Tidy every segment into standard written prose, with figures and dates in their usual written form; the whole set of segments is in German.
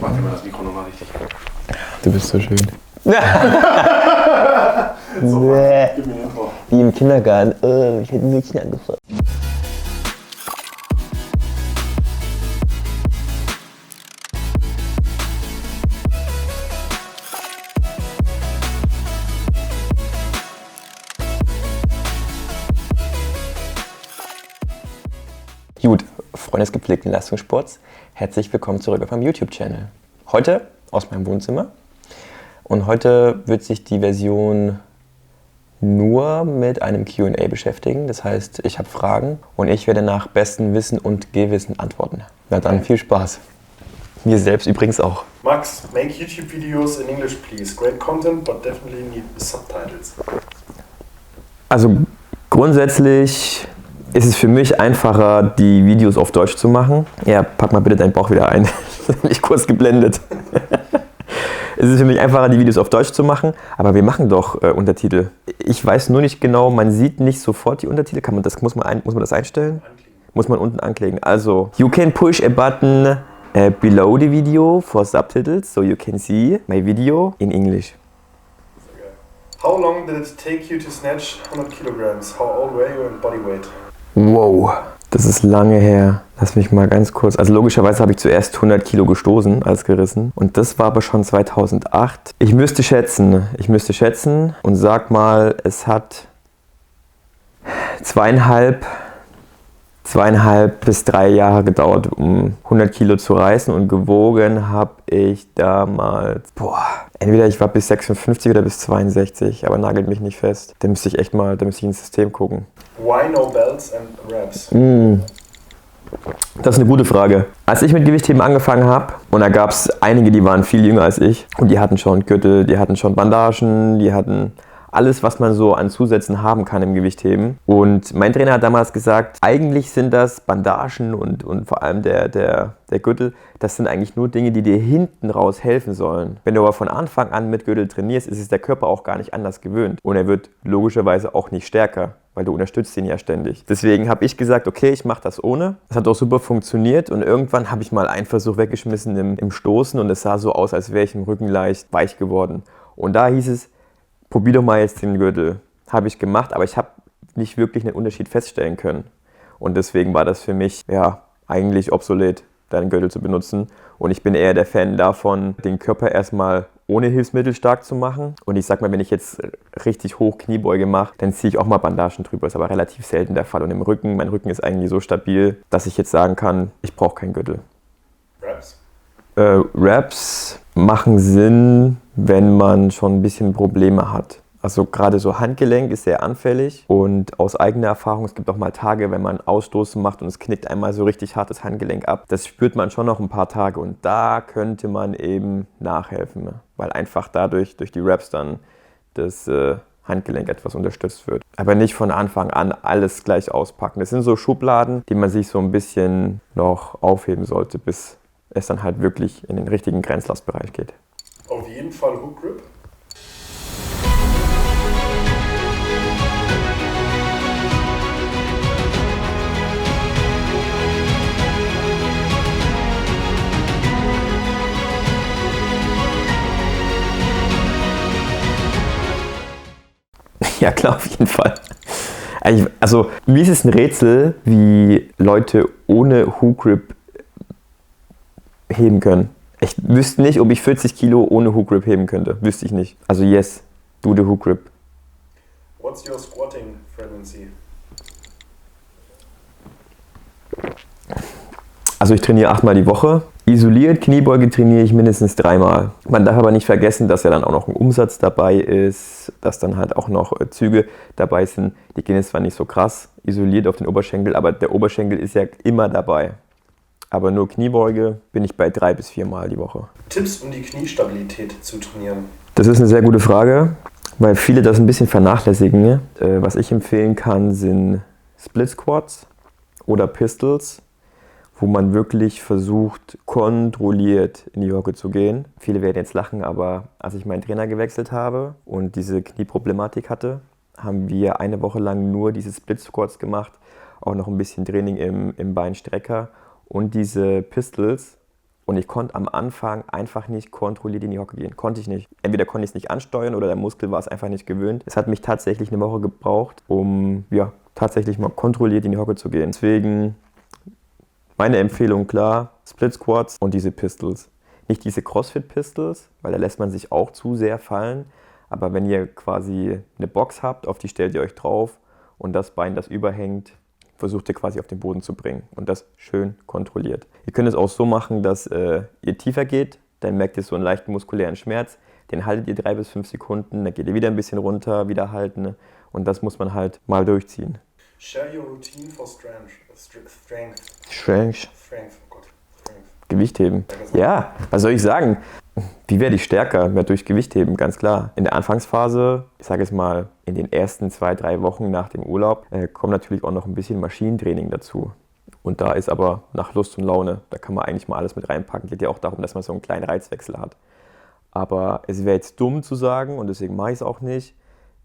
Warte mal, das Mikro nochmal richtig. Du bist so schön. So, gib mir den Info. Wie im Kindergarten. Ich hätte ein Mädchen angefasst. Gut, Freunde des gepflegten Leistungssports, herzlich willkommen zurück auf meinem YouTube-Channel. Heute aus meinem Wohnzimmer und heute wird sich die Version nur mit einem Q&A beschäftigen. Das heißt, ich habe Fragen und ich werde nach bestem Wissen und Gewissen antworten. Na dann, viel Spaß. Mir selbst übrigens auch. Max, make YouTube videos in English please. Great content, but definitely need subtitles. Also grundsätzlich ist es für mich einfacher, die Videos auf Deutsch zu machen. Ja, pack mal bitte deinen Bauch wieder ein. Das hat mich kurz geblendet. Es ist für mich einfacher, die Videos auf Deutsch zu machen, aber wir machen doch Untertitel. Ich weiß nur nicht genau, man sieht nicht sofort die Untertitel. Muss man das einstellen? Muss man unten anklicken. Also, you can push a button below the video for subtitles, so you can see my video in English. How long did it take you to snatch 100 kilograms? How old were you and body weight? Wow, das ist lange her. Lass mich mal ganz kurz. Also logischerweise habe ich zuerst 100 Kilo gestoßen als gerissen. Und das war aber schon 2008. Ich müsste schätzen und sag mal, es hat zweieinhalb bis 3 Jahre gedauert, um 100 Kilo zu reißen. Und gewogen habe ich damals, entweder ich war bis 56 oder bis 62, aber nagelt mich nicht fest. Da müsste ich ins System gucken. Why no belts and wraps? Das ist eine gute Frage. Als ich mit Gewichtheben angefangen habe, und da gab es einige, die waren viel jünger als ich, und die hatten schon Gürtel, die hatten schon Bandagen, die hatten alles, was man so an Zusätzen haben kann im Gewichtheben. Und mein Trainer hat damals gesagt, eigentlich sind das Bandagen und vor allem der Gürtel, das sind eigentlich nur Dinge, die dir hinten raus helfen sollen. Wenn du aber von Anfang an mit Gürtel trainierst, ist es der Körper auch gar nicht anders gewöhnt. Und er wird logischerweise auch nicht stärker, weil du unterstützt ihn ja ständig. Deswegen habe ich gesagt, okay, ich mache das ohne. Das hat auch super funktioniert und irgendwann habe ich mal einen Versuch weggeschmissen im Stoßen und es sah so aus, als wäre ich im Rücken leicht weich geworden. Und da hieß es, probier doch mal jetzt den Gürtel. Habe ich gemacht, aber ich habe nicht wirklich einen Unterschied feststellen können. Und deswegen war das für mich eigentlich obsolet, deinen Gürtel zu benutzen. Und ich bin eher der Fan davon, den Körper erstmal ohne Hilfsmittel stark zu machen. Und ich sag mal, wenn ich jetzt richtig hoch Kniebeuge mache, dann ziehe ich auch mal Bandagen drüber. Das ist aber relativ selten der Fall. Und im Rücken, mein Rücken ist eigentlich so stabil, dass ich jetzt sagen kann, ich brauche keinen Gürtel. Wraps? Wraps machen Sinn, wenn man schon ein bisschen Probleme hat. Also gerade so Handgelenk ist sehr anfällig und aus eigener Erfahrung, es gibt auch mal Tage, wenn man Ausstoßen macht und es knickt einmal so richtig hart das Handgelenk ab. Das spürt man schon noch ein paar Tage und da könnte man eben nachhelfen, weil einfach dadurch, durch die Wraps dann das Handgelenk etwas unterstützt wird. Aber nicht von Anfang an alles gleich auspacken. Das sind so Schubladen, die man sich so ein bisschen noch aufheben sollte, bis es dann halt wirklich in den richtigen Grenzlastbereich geht. Auf jeden Fall Hook Grip. Ja klar, auf jeden Fall. Also mir ist es ein Rätsel, wie Leute ohne Hook Grip heben können. Ich wüsste nicht, ob ich 40 Kilo ohne Hook Grip heben könnte. Wüsste ich nicht. Also yes, do the Hook Grip. What's your squatting frequency? Also ich trainiere 8-mal die Woche. Isoliert Kniebeuge trainiere ich mindestens 3-mal. Man darf aber nicht vergessen, dass ja dann auch noch ein Umsatz dabei ist, dass dann halt auch noch Züge dabei sind. Die gehen jetzt zwar nicht so krass isoliert auf den Oberschenkel, aber der Oberschenkel ist ja immer dabei. Aber nur Kniebeuge bin ich bei 3 bis 4-mal die Woche. Tipps, um die Kniestabilität zu trainieren? Das ist eine sehr gute Frage, weil viele das ein bisschen vernachlässigen. Was ich empfehlen kann, sind Split Squats oder Pistols, wo man wirklich versucht, kontrolliert in die Hocke zu gehen. Viele werden jetzt lachen, aber als ich meinen Trainer gewechselt habe und diese Knieproblematik hatte, haben wir eine Woche lang nur diese Split Squats gemacht, auch noch ein bisschen Training im Beinstrecker und diese Pistols. Und ich konnte am Anfang einfach nicht kontrolliert in die Hocke gehen. Konnte ich nicht. Entweder konnte ich es nicht ansteuern oder der Muskel war es einfach nicht gewöhnt. Es hat mich tatsächlich eine Woche gebraucht, um tatsächlich mal kontrolliert in die Hocke zu gehen. Deswegen meine Empfehlung klar, Split Squats und diese Pistols. Nicht diese CrossFit Pistols, weil da lässt man sich auch zu sehr fallen. Aber wenn ihr quasi eine Box habt, auf die stellt ihr euch drauf und das Bein, das überhängt, versucht ihr quasi auf den Boden zu bringen und das schön kontrolliert. Ihr könnt es auch so machen, dass ihr tiefer geht, dann merkt ihr so einen leichten muskulären Schmerz, den haltet ihr 3 bis 5 Sekunden, dann geht ihr wieder ein bisschen runter, wieder halten und das muss man halt mal durchziehen. Share your routine for strength. Strength. Oh Gott. Strength. Gewichtheben. Ja, was soll ich sagen? Wie werde ich stärker? Ja, durch Gewichtheben, ganz klar. In der Anfangsphase, ich sage es mal, in den ersten 2-3 Wochen nach dem Urlaub, kommt natürlich auch noch ein bisschen Maschinentraining dazu. Und da ist aber nach Lust und Laune, da kann man eigentlich mal alles mit reinpacken. Geht ja auch darum, dass man so einen kleinen Reizwechsel hat. Aber es wäre jetzt dumm zu sagen, und deswegen mache ich es auch nicht,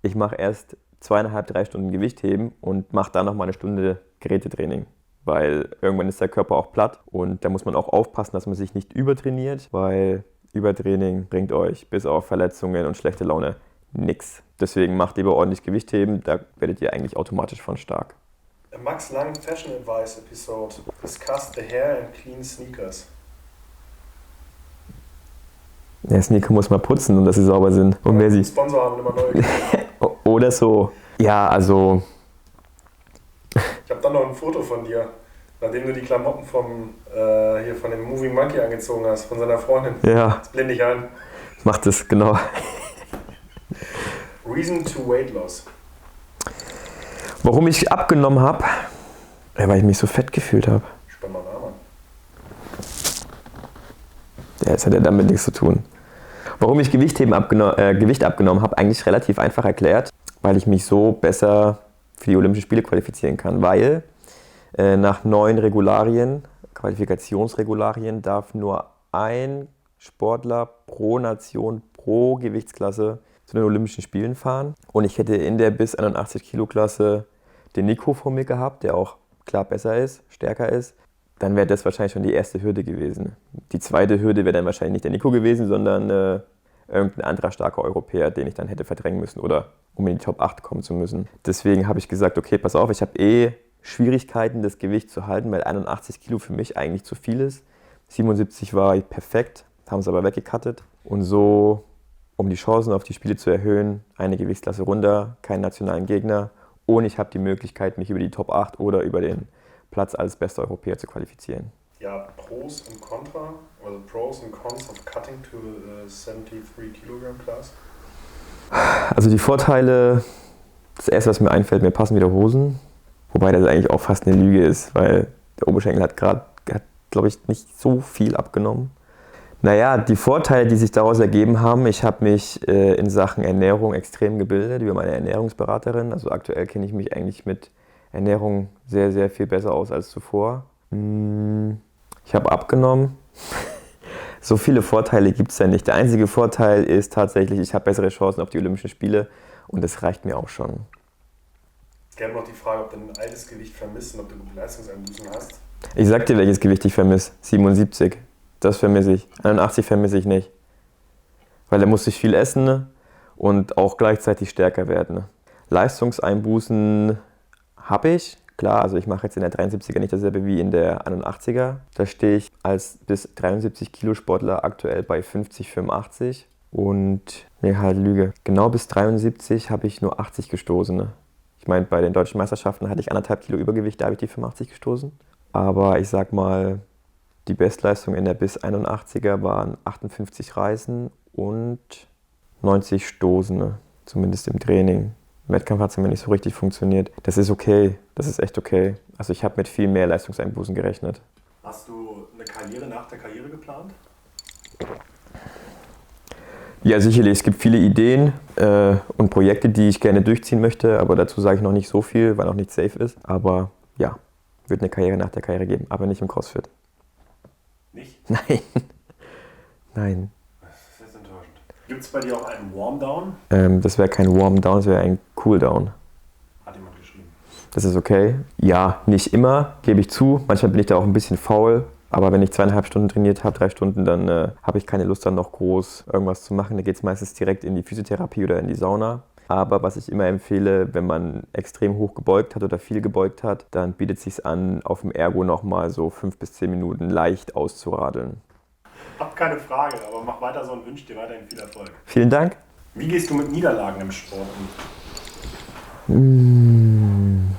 ich mache erst 2,5-3 Stunden Gewichtheben und mache dann nochmal eine Stunde Gerätetraining. Weil irgendwann ist der Körper auch platt und da muss man auch aufpassen, dass man sich nicht übertrainiert, weil Übertraining bringt euch bis auf Verletzungen und schlechte Laune nichts. Deswegen macht lieber ordentlich Gewichtheben, da werdet ihr eigentlich automatisch von stark. A Max Lang Fashion Advice Episode discussed the hair and clean sneakers. Der Sneaker muss man putzen und dass sie sauber sind. Und wer sie Sponsor haben immer neue gekauft. Oder so. Ja, also. Ich habe dann noch ein Foto von dir, nachdem du die Klamotten von dem Moving Monkey angezogen hast, von seiner Freundin. Ja. Das blende ich ein. Macht es, genau. Reason to weight loss. Warum ich abgenommen habe? Ja, weil ich mich so fett gefühlt habe. Spann mal Arm an. Ja, das hat ja damit nichts zu tun. Warum ich Gewicht abgenommen habe, eigentlich relativ einfach erklärt, weil ich mich so besser für die Olympischen Spiele qualifizieren kann. Weil nach neuen Regularien, Qualifikationsregularien, darf nur ein Sportler pro Nation, pro Gewichtsklasse zu den Olympischen Spielen fahren. Und ich hätte in der bis 81 Kilo Klasse den Nico vor mir gehabt, der auch klar besser ist, stärker ist. Dann wäre das wahrscheinlich schon die erste Hürde gewesen. Die zweite Hürde wäre dann wahrscheinlich nicht der Nico gewesen, sondern irgendein anderer starker Europäer, den ich dann hätte verdrängen müssen oder um in die Top 8 kommen zu müssen. Deswegen habe ich gesagt, okay, pass auf, ich habe Schwierigkeiten, das Gewicht zu halten, weil 81 Kilo für mich eigentlich zu viel ist. 77 war perfekt, haben es aber weggekattet. Und so, um die Chancen auf die Spiele zu erhöhen, eine Gewichtsklasse runter, keinen nationalen Gegner. Und ich habe die Möglichkeit, mich über die Top 8 oder über den Platz als bester Europäer zu qualifizieren. Ja, Pros und Contra, also Pros and Cons of cutting to 73 Kilogramm class. Also die Vorteile, das erste, was mir einfällt, mir passen wieder Hosen. Wobei das eigentlich auch fast eine Lüge ist, weil der Oberschenkel hat glaube ich, nicht so viel abgenommen. Naja, die Vorteile, die sich daraus ergeben haben, ich habe mich in Sachen Ernährung extrem gebildet über meine Ernährungsberaterin. Also aktuell kenne ich mich eigentlich mit Ernährung sehr, sehr viel besser aus als zuvor. Ich habe abgenommen. So viele Vorteile gibt es ja nicht. Der einzige Vorteil ist tatsächlich, ich habe bessere Chancen auf die Olympischen Spiele und das reicht mir auch schon. Es gäbe noch die Frage, ob du ein altes Gewicht vermisst und ob du gute Leistungseinbußen hast. Ich sag dir, welches Gewicht ich vermisse. 77. Das vermisse ich. 81 vermisse ich nicht. Weil da musste ich viel essen und auch gleichzeitig stärker werden. Leistungseinbußen habe ich. Klar, also ich mache jetzt in der 73er nicht dasselbe wie in der 81er. Da stehe ich als bis 73 Kilo Sportler aktuell bei 50, 85. Und, nee, halt Lüge. Genau bis 73 habe ich nur 80 gestoßen. Ich meine, bei den deutschen Meisterschaften hatte ich 1,5 Kilo Übergewicht, da habe ich die 85 gestoßen. Aber ich sag mal, die Bestleistung in der bis 81er waren 58 Reißen und 90 Stoßen, zumindest im Training. Im Wettkampf hat es immer nicht so richtig funktioniert. Das ist okay, das ist echt okay. Also ich habe mit viel mehr Leistungseinbußen gerechnet. Hast du eine Karriere nach der Karriere geplant? Ja, sicherlich. Es gibt viele Ideen und Projekte, die ich gerne durchziehen möchte, aber dazu sage ich noch nicht so viel, weil noch nicht safe ist. Aber ja, wird eine Karriere nach der Karriere geben, aber nicht im CrossFit. Nicht? Nein. Nein. Das ist jetzt enttäuschend. Gibt es bei dir auch einen Warm-Down? Das wäre kein Warm-Down, das wäre ein Cool-Down. Hat jemand geschrieben. Das ist okay. Ja, nicht immer, gebe ich zu. Manchmal bin ich da auch ein bisschen faul. Aber wenn ich 2,5 Stunden trainiert habe, 3 Stunden, dann habe ich keine Lust, dann noch groß irgendwas zu machen. Da geht es meistens direkt in die Physiotherapie oder in die Sauna. Aber was ich immer empfehle, wenn man extrem hoch gebeugt hat oder viel gebeugt hat, dann bietet es sich an, auf dem Ergo nochmal so 5 bis 10 Minuten leicht auszuradeln. Hab keine Frage, aber mach weiter so und wünsche dir weiterhin viel Erfolg. Vielen Dank. Wie gehst du mit Niederlagen im Sport um?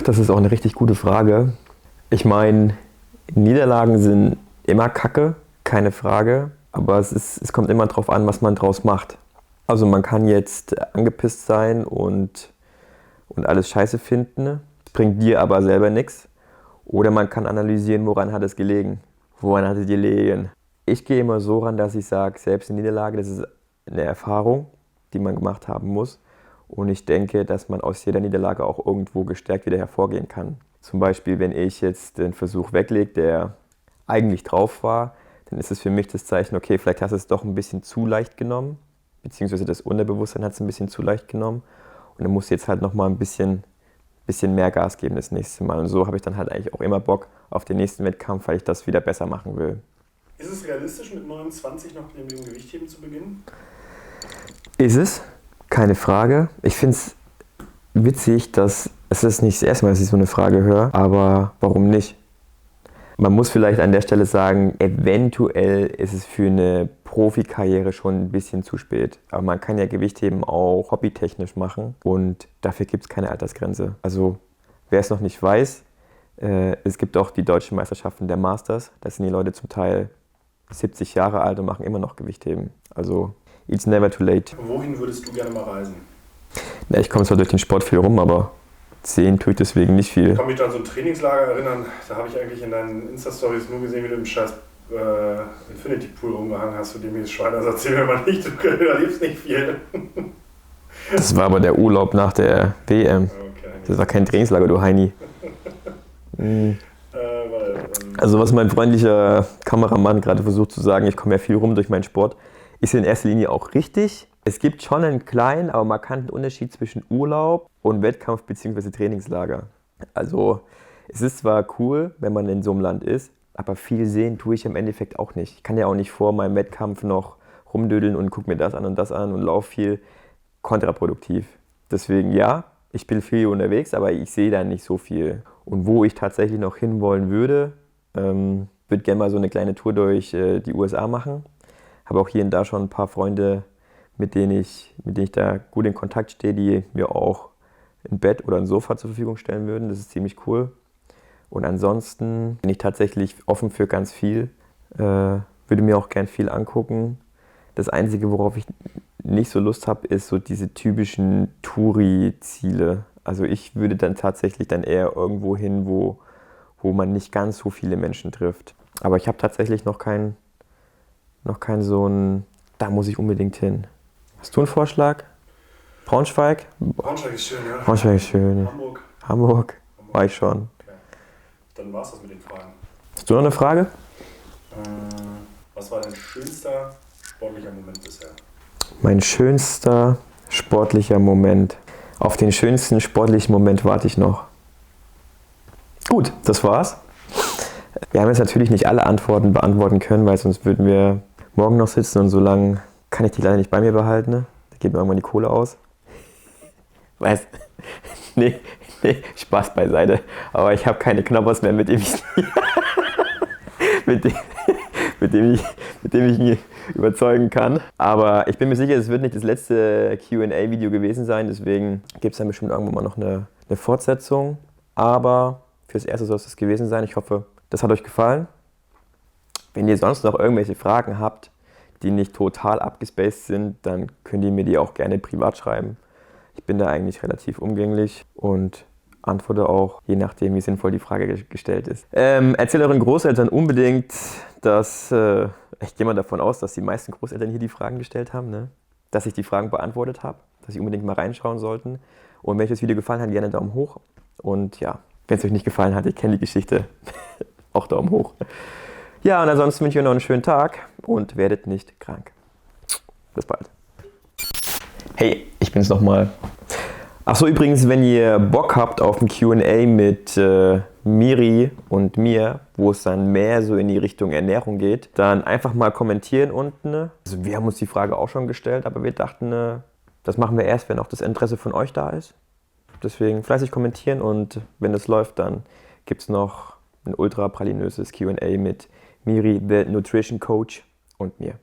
Das ist auch eine richtig gute Frage. Ich meine, Niederlagen sind immer Kacke, keine Frage. Aber es kommt immer drauf an, was man draus macht. Also man kann jetzt angepisst sein und alles scheiße finden, bringt dir aber selber nichts. Oder man kann analysieren, woran hat es gelegen. Woran hat es gelegen? Ich gehe immer so ran, dass ich sage, selbst eine Niederlage, das ist eine Erfahrung, die man gemacht haben muss. Und ich denke, dass man aus jeder Niederlage auch irgendwo gestärkt wieder hervorgehen kann. Zum Beispiel, wenn ich jetzt den Versuch weglege, der eigentlich drauf war, dann ist es für mich das Zeichen, okay, vielleicht hast du es doch ein bisschen zu leicht genommen. Beziehungsweise das Unterbewusstsein hat es ein bisschen zu leicht genommen. Und dann musst du jetzt halt nochmal ein bisschen mehr Gas geben das nächste Mal. Und so habe ich dann halt eigentlich auch immer Bock auf den nächsten Wettkampf, weil ich das wieder besser machen will. Ist es realistisch, mit 29 noch mit dem Gewichtheben zu beginnen? Ist es, keine Frage. Ich finde es witzig, dass es ist nicht das erste Mal, dass ich so eine Frage höre, aber warum nicht? Man muss vielleicht an der Stelle sagen, eventuell ist es für eine Profikarriere schon ein bisschen zu spät. Aber man kann ja Gewichtheben auch hobbytechnisch machen und dafür gibt es keine Altersgrenze. Also wer es noch nicht weiß, es gibt auch die deutschen Meisterschaften der Masters. Da sind die Leute zum Teil 70 Jahre alt und machen immer noch Gewichtheben. Also it's never too late. Wohin würdest du gerne mal reisen? Ja, ich komme zwar durch den Sport viel rum, aber sehen tue ich deswegen nicht viel. Ich kann mich da an so ein Trainingslager erinnern, da habe ich eigentlich in deinen Insta-Stories nur gesehen, wie du im scheiß Infinity Pool rumgehangen hast, zu dem dieses Schwein, also erzähl mir mal nicht, du erlebst nicht viel. Das war aber der Urlaub nach der WM. Okay. Das war kein Trainingslager, du Heini. Also was mein freundlicher Kameramann gerade versucht zu sagen, ich komme ja viel rum durch meinen Sport, ist in erster Linie auch richtig. Es gibt schon einen kleinen, aber markanten Unterschied zwischen Urlaub und Wettkampf bzw. Trainingslager. Also es ist zwar cool, wenn man in so einem Land ist, aber viel sehen tue ich im Endeffekt auch nicht. Ich kann ja auch nicht vor meinem Wettkampf noch rumdödeln und gucke mir das an und laufe viel. Kontraproduktiv. Deswegen ja, ich bin viel unterwegs, aber ich sehe da nicht so viel. Und wo ich tatsächlich noch hinwollen würde, würde gerne mal so eine kleine Tour durch die USA machen. Habe auch hier und da schon ein paar Freunde, mit denen ich da gut in Kontakt stehe, die mir auch ein Bett oder ein Sofa zur Verfügung stellen würden. Das ist ziemlich cool. Und ansonsten bin ich tatsächlich offen für ganz viel. Würde mir auch gern viel angucken. Das Einzige, worauf ich nicht so Lust habe, ist so diese typischen Touri-Ziele. Also ich würde dann tatsächlich eher irgendwo hin, wo man nicht ganz so viele Menschen trifft. Aber ich habe tatsächlich noch kein so ein, da muss ich unbedingt hin. Hast du einen Vorschlag? Braunschweig? Braunschweig ist schön, ja. Braunschweig ist schön. Hamburg? War ich schon. Okay. Dann war's das mit den Fragen. Hast du noch eine Frage? Was war dein schönster sportlicher Moment bisher? Mein schönster sportlicher Moment. Auf den schönsten sportlichen Moment warte ich noch. Gut, das war's. Wir haben jetzt natürlich nicht alle Antworten beantworten können, weil sonst würden wir morgen noch sitzen und so lange kann ich die leider nicht bei mir behalten. Ne? Da geht mir irgendwann die Kohle aus. Weißt nee, Spaß beiseite. Aber ich habe keine Knoppers mehr, mit dem ich ihn überzeugen kann. Aber ich bin mir sicher, es wird nicht das letzte Q&A-Video gewesen sein. Deswegen gibt es dann bestimmt irgendwann mal noch eine Fortsetzung. Aber fürs Erste soll es das gewesen sein. Ich hoffe, das hat euch gefallen. Wenn ihr sonst noch irgendwelche Fragen habt, die nicht total abgespaced sind, dann könnt ihr mir die auch gerne privat schreiben. Ich bin da eigentlich relativ umgänglich und antworte auch, je nachdem, wie sinnvoll die Frage gestellt ist. Erzählt euren Großeltern unbedingt, dass, ich gehe mal davon aus, dass die meisten Großeltern hier die Fragen gestellt haben, ne? Dass ich die Fragen beantwortet habe, dass sie unbedingt mal reinschauen sollten. Und wenn euch das Video gefallen hat, gerne Daumen hoch. Und ja, wenn es euch nicht gefallen hat, ich kenne die Geschichte, auch Daumen hoch. Ja, und ansonsten wünsche ich euch noch einen schönen Tag und werdet nicht krank. Bis bald. Hey, ich bin's nochmal. Achso, übrigens, wenn ihr Bock habt auf ein Q&A mit Miri und mir, wo es dann mehr so in die Richtung Ernährung geht, dann einfach mal kommentieren unten. Also wir haben uns die Frage auch schon gestellt, aber wir dachten, das machen wir erst, wenn auch das Interesse von euch da ist. Deswegen fleißig kommentieren und wenn es läuft, dann gibt es noch ein ultra pralinöses Q&A mit Miri, the Nutrition Coach und mir.